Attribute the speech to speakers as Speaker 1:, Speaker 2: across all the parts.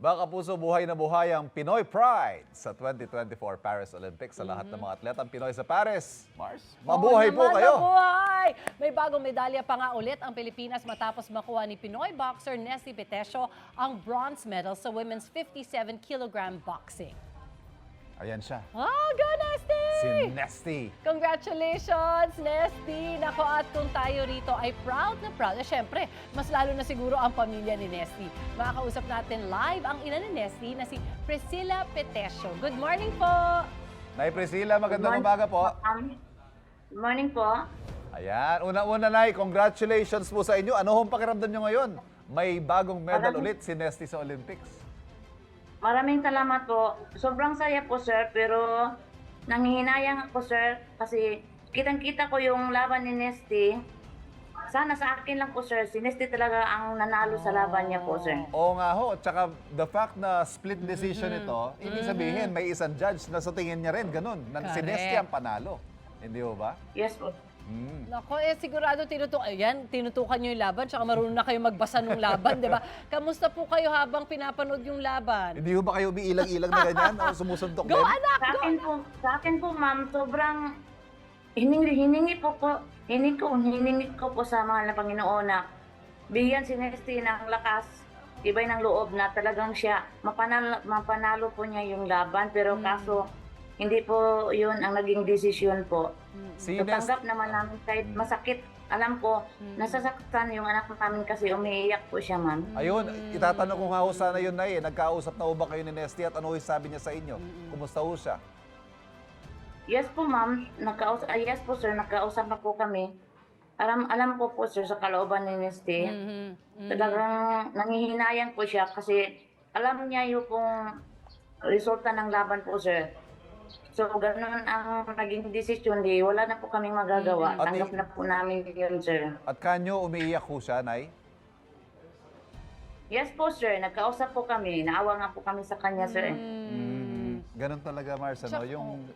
Speaker 1: Baka puso buhay na buhay ang Pinoy Pride sa 2024 Paris Olympics sa lahat ng mga atletang Pinoy sa Paris. Mars, mabuhay
Speaker 2: Oo
Speaker 1: po
Speaker 2: naman,
Speaker 1: kayo!
Speaker 2: Mabuhay! May bagong medalya pa nga ulit ang Pilipinas matapos makuha ni Pinoy boxer Nesty Petesio ang bronze medal sa women's 57 kilogram boxing.
Speaker 1: Ayan siya,
Speaker 2: Go Nesty!
Speaker 1: si Nesty.
Speaker 2: Congratulations, Nesty! Nako, at kung tayo rito ay proud na proud, syempre, mas lalo na siguro ang pamilya ni Nesty. Makakausap natin live ang ina ni Nesty na si Priscilla Petesio. Good morning po!
Speaker 1: Nay Priscilla, magandang umaga po.
Speaker 3: Good morning po.
Speaker 1: Ayan, una-una Nay, congratulations po sa inyo. Ano hong pakiramdam nyo ngayon? May bagong medal ulit si Nesty sa Olympics.
Speaker 3: Maraming salamat po. Sobrang saya po, sir, pero nangihinayang ako, sir, kasi kitang-kita ko yung laban ni Nesty. Sana sa akin lang po, sir. Si Nesty talaga ang nanalo sa laban niya po, sir.
Speaker 1: Oo nga ho, tsaka the fact na split decision ito, ibig sabihin may isang judge na sa tingin niya rin, ganun, na si
Speaker 2: Correct.
Speaker 1: Nesty ang panalo. Hindi ho ba?
Speaker 3: Yes po.
Speaker 2: Nako, sigurado tinutukan nyo yung laban, tsaka marunong na kayo magbasa ng laban, di ba? Kamusta po kayo habang pinapanood yung laban?
Speaker 1: Hindi ho ba kayo umiilang-ilang na ganyan o sumusuntok
Speaker 2: Go,
Speaker 1: din?
Speaker 2: anak!
Speaker 3: Sa akin po, ma'am, sobrang hiningi ko po sa mahal na Panginoon na bigyan si Nesty ng lakas, tibay ng loob na talagang siya mapanalo po niya yung laban, pero kaso hindi po yun ang naging desisyon po.
Speaker 1: Si
Speaker 3: So,
Speaker 1: Nesty,
Speaker 3: tanggap naman namin kahit masakit. Alam ko, nasasaktan yung anak namin kasi umiiyak po siya, ma'am.
Speaker 1: ayun, itatanong ko nga ho sana yun na nagkausap na ho ba kayo ni Nesty at ano ho sabi niya sa inyo? Kumusta ho siya?
Speaker 3: Yes po, ma'am. Yes po, sir. Nagkausap na po kami. Alam ko po, sir, sa kalooban ni Nesty. Talagang nangihinayang po siya kasi alam niya yung kung resulta ng laban po, sir. So, ganun ang naging desisyon. Wala na po kaming magagawa.
Speaker 1: At
Speaker 3: Tanggap na po namin yun, sir.
Speaker 1: At kanyo umiiyak ho siya, Nay?
Speaker 3: Yes po, sir. Nagkausap po kami. Naawa nga po kami sa kanya, sir.
Speaker 1: Ganun talaga, Mars, ano? Yung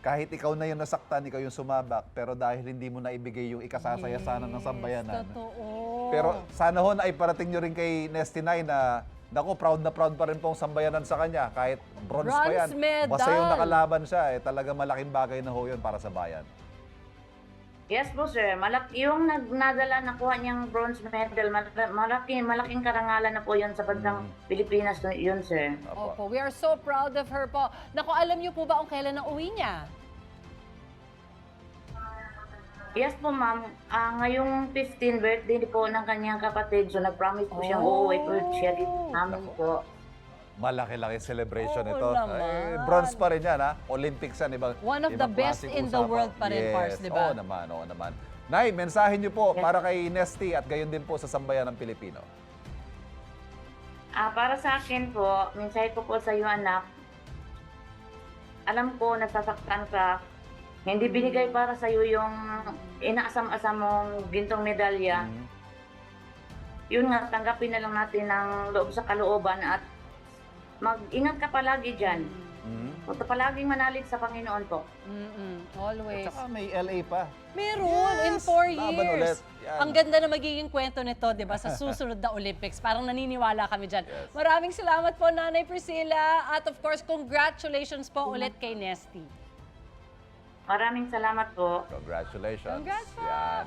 Speaker 1: kahit ikaw na yung nasaktan, ikaw yung sumabak, pero dahil hindi mo naibigay yung ikasasaya sana ng sambayanan.
Speaker 2: Totoo.
Speaker 1: Pero sana ho na iparating nyo rin kay Nesty Nay na naku, proud na proud pa rin pong sambayanan sa kanya. Kahit bronze pa yan.
Speaker 2: Bronze medal.
Speaker 1: Basta yung nakalaban siya, talaga malaking bagay na ho yun para sa bayan.
Speaker 3: Yes po, sir. Yung nagnadala, nakuha niyang bronze medal, malaking karangalan na po yun sa bansang Pilipinas yun, sir.
Speaker 2: Opo, we are so proud of her po. Naku, alam niyo po ba kung kailan ang uwi niya?
Speaker 3: Yes po, ma'am. Ngayong 15 birthday po ng kanyang kapatid, so nag-promise po siyang uuwi po siya dito namin po.
Speaker 1: Malaki-laki celebration
Speaker 2: Oo
Speaker 1: ito.
Speaker 2: naman.
Speaker 1: Bronze pa rin yan, ha? Olympics yan, ibang
Speaker 2: One of the
Speaker 1: ibang
Speaker 2: best
Speaker 1: klaseng
Speaker 2: in the
Speaker 1: usapan.
Speaker 2: world pa rin, Pars, di ba?
Speaker 1: Oo naman, oo naman. Nay, mensahe niyo po para kay Nesty at gayon din po sa sambayan ng Pilipino.
Speaker 3: Para sa akin po, mensahe ko po sa iyo, anak. Alam ko, nasasaktan ka. Hindi binigay para sa iyo yung inaasam-asam mong gintong medalya. Yun nga, tanggapin na lang natin ng loob sa kalooban at mag-ingat ka palagi dyan. Huwag ka palaging manalig sa Panginoon po.
Speaker 2: Always.
Speaker 1: At saka may LA pa.
Speaker 2: Meron, in 4
Speaker 1: laban ulit.
Speaker 2: years.
Speaker 1: Yan.
Speaker 2: Ang ganda na magiging kwento nito, di ba, sa susunod na Olympics. Parang naniniwala kami dyan. Maraming salamat po, Nanay Priscilla. At of course, congratulations po ulit kay Nesty.
Speaker 3: Maraming salamat po.
Speaker 1: Congratulations.
Speaker 2: Congrats po.
Speaker 1: Yan.